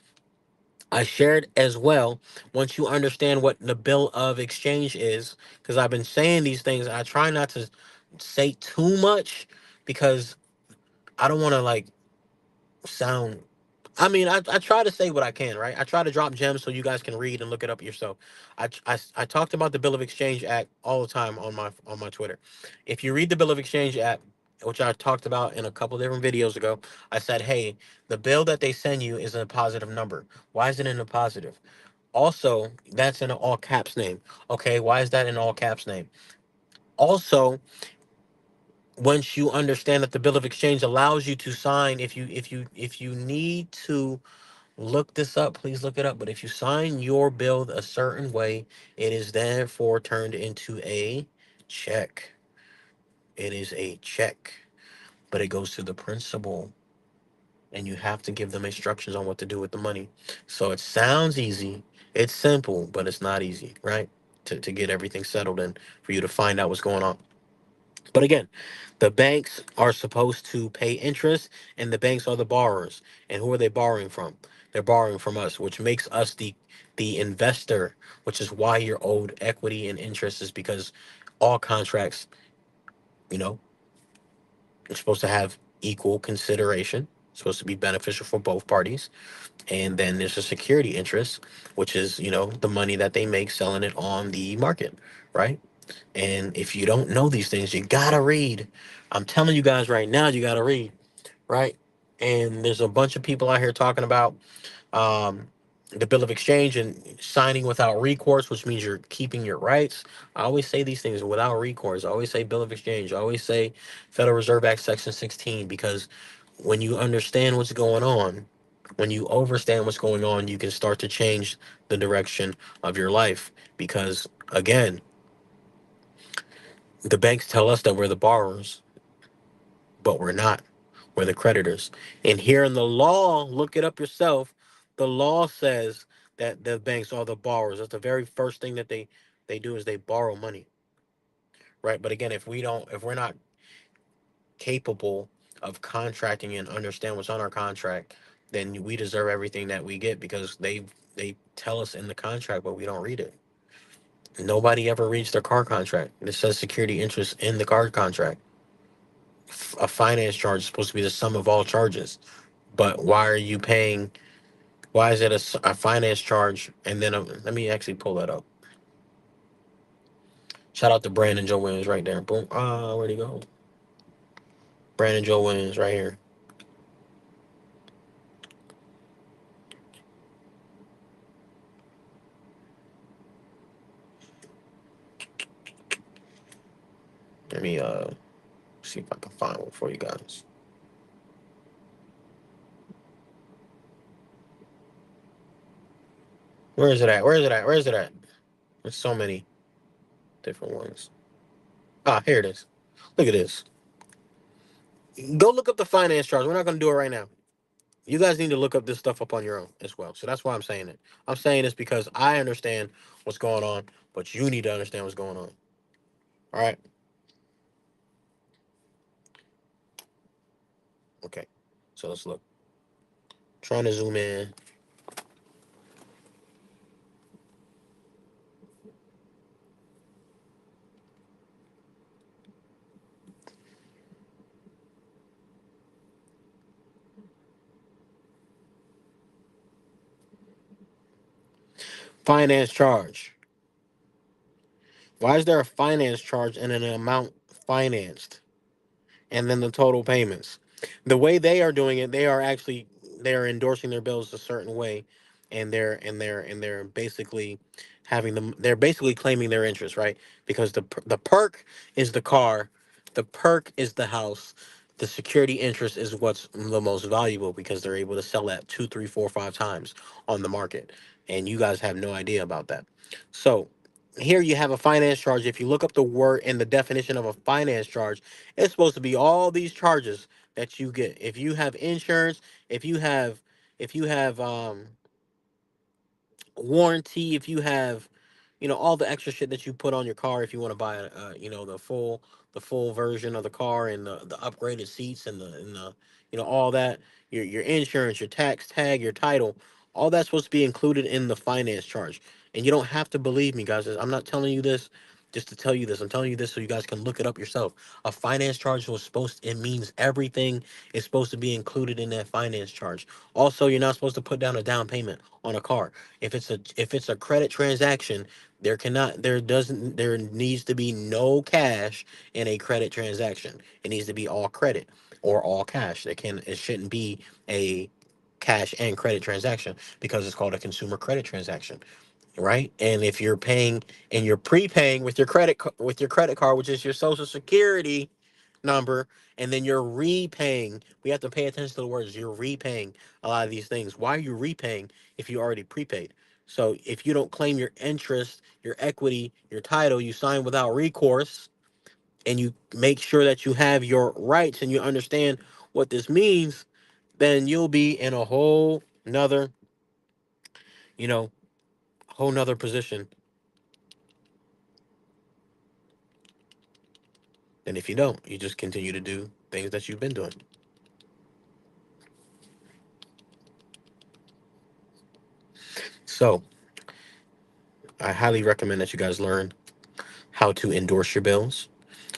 I shared as well. Once you understand what the bill of exchange is, because I've been saying these things, I try not to say too much because I don't want to like sound. I mean, I try to say what I can, right? I try to drop gems so you guys can read and look it up yourself. I talked about the Bill of Exchange Act all the time on my Twitter. If you read the Bill of Exchange Act, which I talked about in a couple different videos ago, I said, hey, the bill that they send you is a positive number. Why is it in a positive? Also, that's in an all caps name. Okay, why is that in all caps name? Also, once you understand that the bill of exchange allows you to sign, if you need to look this up, please look it up. But if you sign your bill a certain way, it is therefore turned into a check. It is a check, but it goes to the principal, and you have to give them instructions on what to do with the money. So it sounds easy, it's simple, but it's not easy, right? To get everything settled and for you to find out what's going on. But again, the banks are supposed to pay interest, and the banks are the borrowers. And who are they borrowing from? They're borrowing from us, which makes us the investor, which is why you're owed equity and interest, is because all contracts, you know, are supposed to have equal consideration, supposed to be beneficial for both parties. And then there's a security interest, which is, the money that they make selling it on the market, right? And if you don't know these things, you gotta read. I'm telling you guys right now, you gotta read, right? And there's a bunch of people out here talking about um, the Bill of Exchange and signing without recourse, which means you're keeping your rights. I always say these things without recourse. I always say Bill of Exchange. I always say Federal Reserve Act Section 16, because when you understand what's going on, when you understand what's going on, you can start to change the direction of your life. Because again, the banks tell us that we're the borrowers, but we're not. We're the creditors. And here in the law, look it up yourself. The law says that the banks are the borrowers. That's the very first thing that they do is they borrow money, right? But again, if we're not capable of contracting and understand what's on our contract, then we deserve everything that we get because they tell us in the contract, but we don't read it. Nobody ever reads their car contract. It says security interest in the car contract. A finance charge is supposed to be the sum of all charges. But why are you paying? Why is it a finance charge? And then let me actually pull that up. Shout out to Brandon Joe Williams right there. Boom. Where'd he go? Brandon Joe Williams right here. Let me see if I can find one for you guys. Where is it at? Where is it at? Where is it at? There's so many different ones. Ah, here it is. Look at this. Go look up the finance charge. We're not going to do it right now. You guys need to look up this stuff up on your own as well. So that's why I'm saying it. I'm saying this because I understand what's going on, but you need to understand what's going on. All right. Okay. So let's look. Trying to zoom in. Finance charge. Why is there a finance charge and an amount financed? And then the total payments. The way they are doing it, they are endorsing their bills a certain way, and they're basically having them. They're basically claiming their interest, right? Because the perk is the car, the perk is the house, the security interest is what's the most valuable because they're able to sell that two, three, four, five times on the market, and you guys have no idea about that. So here you have a finance charge. If you look up the word and the definition of a finance charge, it's supposed to be all these charges that you get. If you have insurance, if you have if you have warranty, if you have all the extra shit that you put on your car, if you want to buy the full version of the car and the upgraded seats and the all that, your insurance, your tax tag, your title, all that's supposed to be included in the finance charge. And you don't have to believe me, guys. I'm not telling you this just to tell you this. I'm telling you this so you guys can look it up yourself. A finance charge it means everything is supposed to be included in that finance charge. Also, you're not supposed to put down a down payment on a car. If it's a credit transaction, there needs to be no cash in a credit transaction. It needs to be all credit or all cash. It shouldn't be a cash and credit transaction because it's called a consumer credit transaction, right? And if you're paying and you're prepaying with with your credit card, which is your social security number, and then you're repaying. We have to pay attention to the words. You're repaying a lot of these things. Why are you repaying if you already prepaid? So if you don't claim your interest, your equity, your title, you sign without recourse, and you make sure that you have your rights and you understand what this means, then you'll be in a you know, whole nother position than if you don't. You just continue to do things that you've been doing. So I highly recommend that you guys learn how to endorse your bills,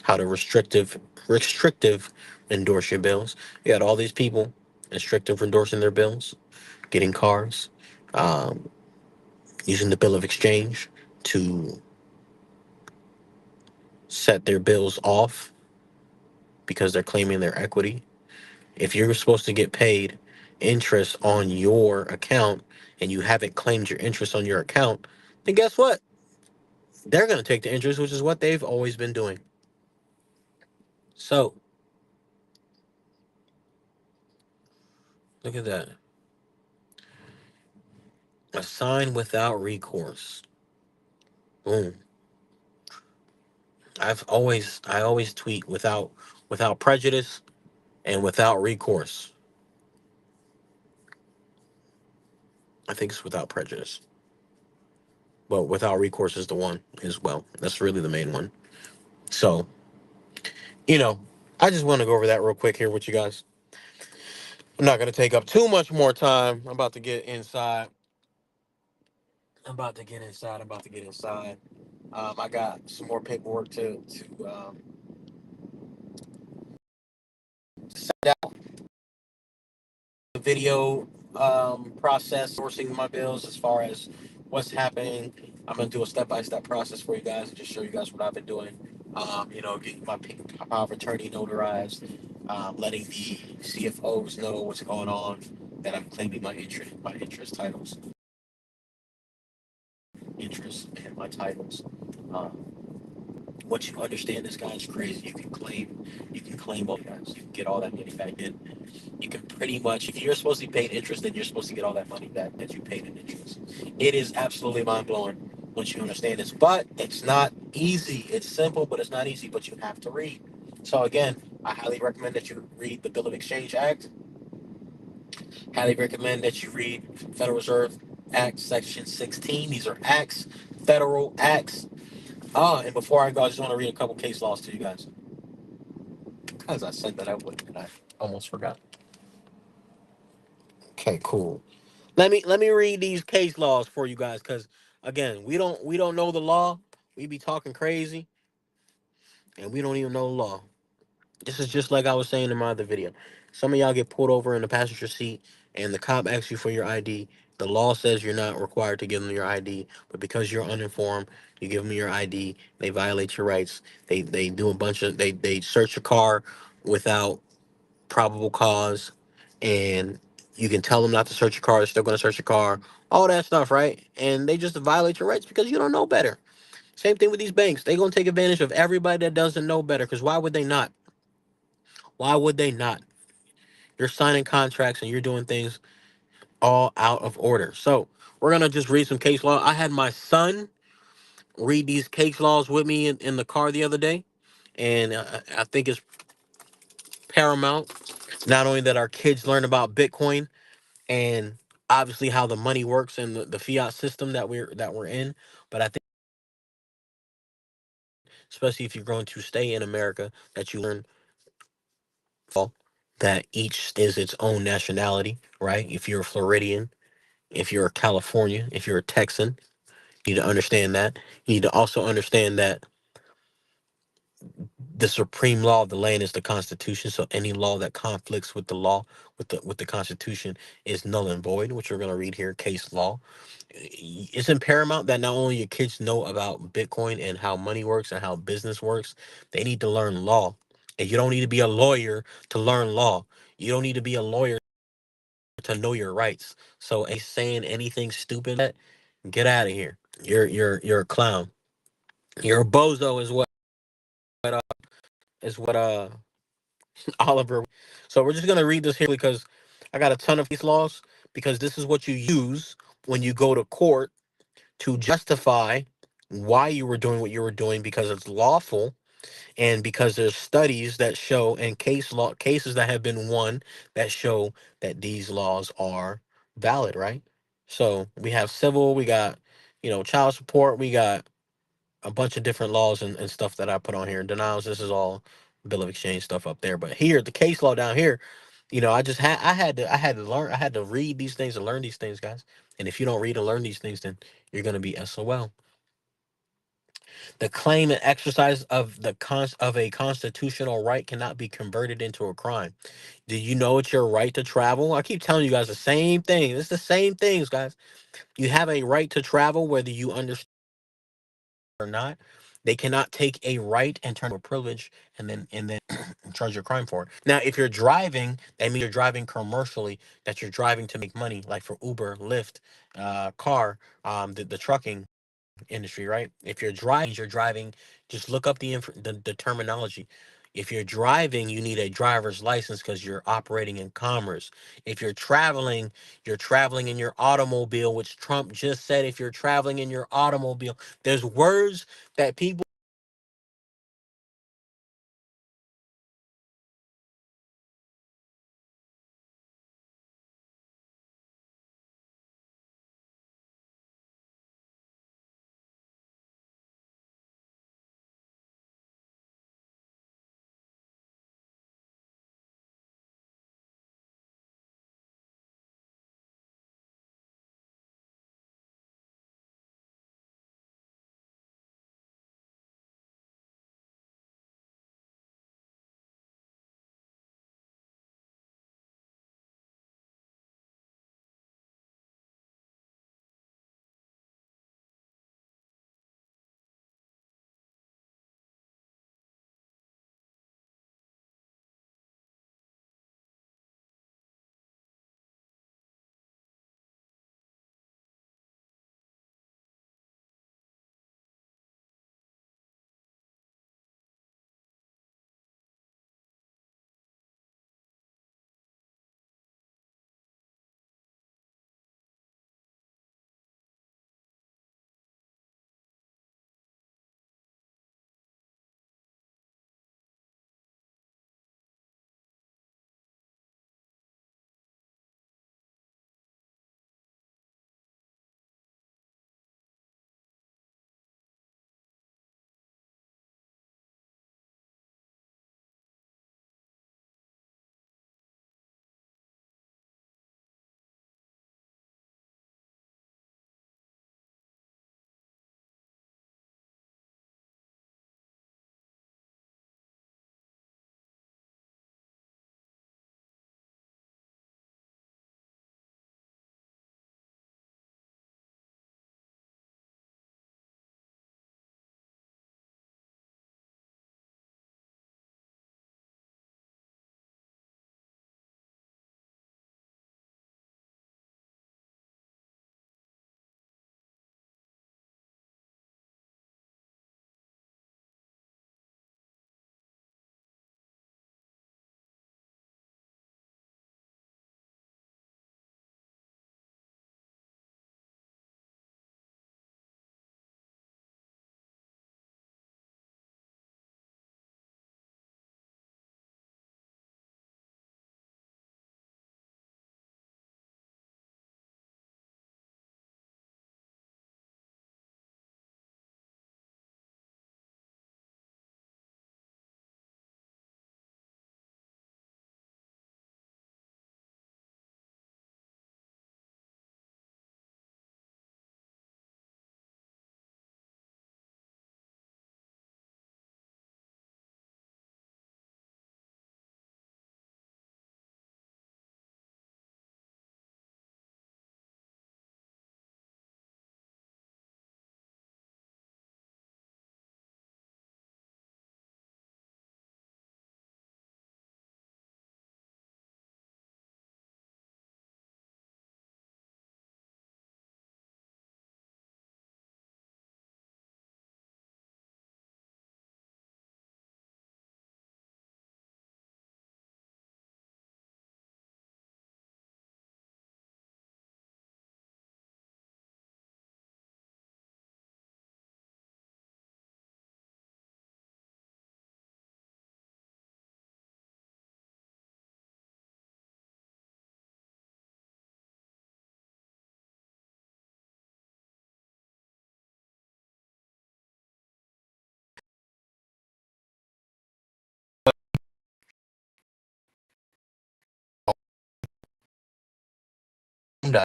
how to restrictive endorse your bills. You got all these people restrictive endorsing their bills, getting cars, um, using the bill of exchange to set their bills off because they're claiming their equity. If you're supposed to get paid interest on your account and you haven't claimed your interest on your account, then guess what? They're going to take the interest, which is what they've always been doing. So, look at that. A sign without recourse. Boom. I always tweet without prejudice and without recourse. I think it's without prejudice. But without recourse is the one as well. That's really the main one. So, you know, I just want to go over that real quick here with you guys. I'm not gonna take up too much more time. I'm about to get inside. I'm about to get inside. I'm about to get inside. I got some more paperwork to send out. The video process, sourcing my bills as far as what's happening. I'm gonna do a step-by-step process for you guys and just show you guys what I've been doing. Getting my power of attorney notarized, letting the CFOs know what's going on, that I'm claiming my interest titles, interest and my titles. Um, Once you understand this, guys, crazy. You can claim all guys. You can get all that money back in. You can pretty much, if you're supposed to be paid interest, then you're supposed to get all that money back that you paid in interest. It is absolutely mind blowing once you understand this, but it's not easy. It's simple, but it's not easy. But you have to read. So again, I highly recommend that you read the Bill of Exchange Act. Highly recommend that you read Federal Reserve Act Section 16. These are acts, federal acts. And before I go, I just want to read a couple case laws to you guys. Because I said that I would, and I almost forgot. Okay, cool. Let me read these case laws for you guys, because again, we don't know the law. We be talking crazy, and we don't even know the law. This is just like I was saying in my other video. Some of y'all get pulled over in the passenger seat, and the cop asks you for your ID. The law says you're not required to give them your ID, but because you're uninformed, you give them your ID. They violate your rights. They do a bunch of they search your car without probable cause, and you can tell them not to search your car. They're still going to search your car. All that stuff, right? And they just violate your rights because you don't know better. Same thing with these banks. They're going to take advantage of everybody that doesn't know better. Because why would they not? Why would they not? You're signing contracts and you're doing things all out of order. So we're gonna just read some case law. I had my son read these case laws with me in the car the other day, and I think it's paramount not only that our kids learn about Bitcoin and obviously how the money works in the fiat system that we're in, but I think especially if you're going to stay in America that you learn that each is its own nationality, right? If you're a Floridian, if you're a California, if you're a Texan, you need to understand that. You need to also understand that the supreme law of the land is the Constitution. So any law that conflicts with the law, with the Constitution, is null and void, which we're going to read here, case law. It's paramount that not only your kids know about Bitcoin and how money works and how business works, they need to learn law. And you don't need to be a lawyer to learn law. You don't need to be a lawyer to know your rights. So saying anything stupid, get out of here. You're a clown. You're a bozo uh, is what Oliver. So we're just gonna read this here because I got a ton of these laws because this is what you use when you go to court to justify why you were doing what you were doing because it's lawful and because there's studies that show and cases that have been won that show that these laws are valid, right? So we have civil, we got child support, we got a bunch of different laws and stuff that I put on here. Denials, this is all Bill of Exchange stuff up there. But here, the case law down here, I just I had to learn, I had to read these things and learn these things, guys. And if you don't read and learn these things, then you're gonna be SOL. The claim and exercise of of a constitutional right cannot be converted into a crime. Do you know it's your right to travel? I keep telling you guys the same thing. It's the same things, guys. You have a right to travel, whether you understand or not. They cannot take a right and turn to a privilege and then charge you a crime for it. Now, if you're driving, that means you're driving commercially, that you're driving to make money, like for Uber, Lyft, car, the trucking industry, right? If you're driving, just look up the terminology. If you're driving, you need a driver's license because you're operating in commerce. If you're traveling in your automobile, which Trump just said, if you're traveling in your automobile, there's words that people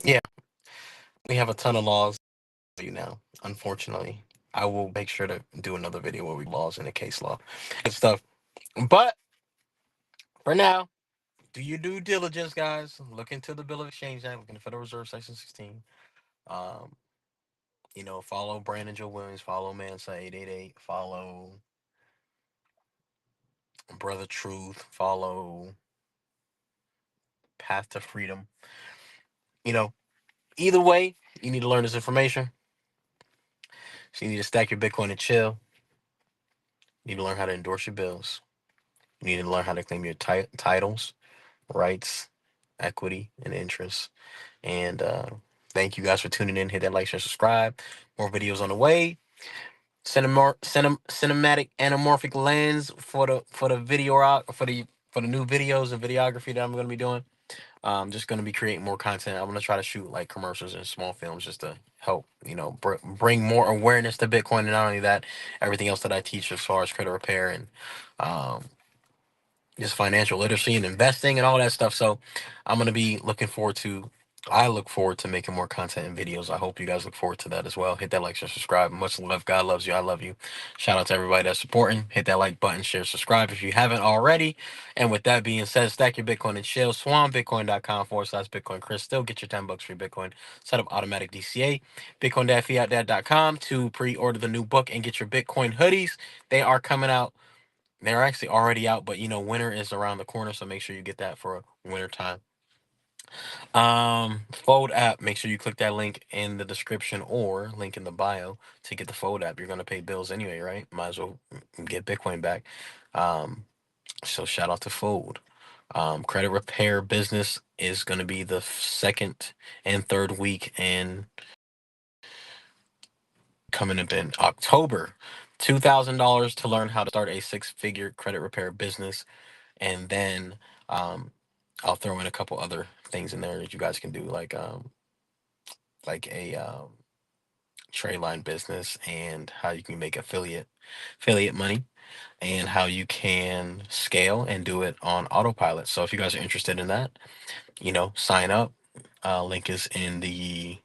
Yeah, we have a ton of laws you now. Unfortunately, I will make sure to do another video where we laws and the case law and stuff. But for now, do your due diligence, guys. Look into the Bill of Exchange Act. Look into Federal Reserve Section 16. Um, follow Brandon Joe Williams. Follow Mansa 888. Follow Brother Truth. Follow Path to Freedom. You know, either way, you need to learn this information. So you need to stack your Bitcoin and chill. You need to learn how to endorse your bills. You need to learn how to claim your titles, rights, equity, and interest. And thank you guys for tuning in. Hit that like, share, subscribe. More videos on the way. Cinematic anamorphic lens for the video for the new videos and videography that I'm going to be doing. I'm just going to be creating more content. I'm going to try to shoot like commercials and small films just to help, bring more awareness to Bitcoin. And not only that, everything else that I teach as far as credit repair and um, just financial literacy and investing and all that stuff. So I'm going to be I look forward to making more content and videos. I hope you guys look forward to that as well. Hit that like, share, subscribe. Much love. God loves you. I love you. Shout out to everybody that's supporting. Hit that like button, share, subscribe if you haven't already. And with that being said, stack your Bitcoin and chill. SwanBitcoin.com/Bitcoin Chris. Still get your $10 free Bitcoin. Set up automatic DCA. Bitcoin.fiat.com to pre-order the new book and get your Bitcoin hoodies. They are coming out. They're actually already out, but winter is around the corner, so make sure you get that for winter time. Fold app. Make sure you click that link in the description or link in the bio to get the Fold app. You're gonna pay bills anyway, right? Might as well get Bitcoin back. Um, so shout out to Fold. Credit repair business is gonna be the second and third week and coming up in October. $2,000 to learn how to start a six-figure credit repair business. And then I'll throw in a couple other things in there that you guys can do, like a trade line business and how you can make affiliate money and how you can scale and do it on autopilot. So if you guys are interested in that, sign up. Link is in the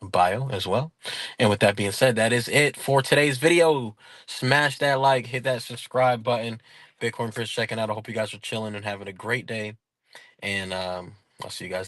bio as well. And with that being said, that is it for today's video. Smash that like, hit that subscribe button. Bitcoin Chris checking out. I hope you guys are chilling and having a great day. And I'll see you guys.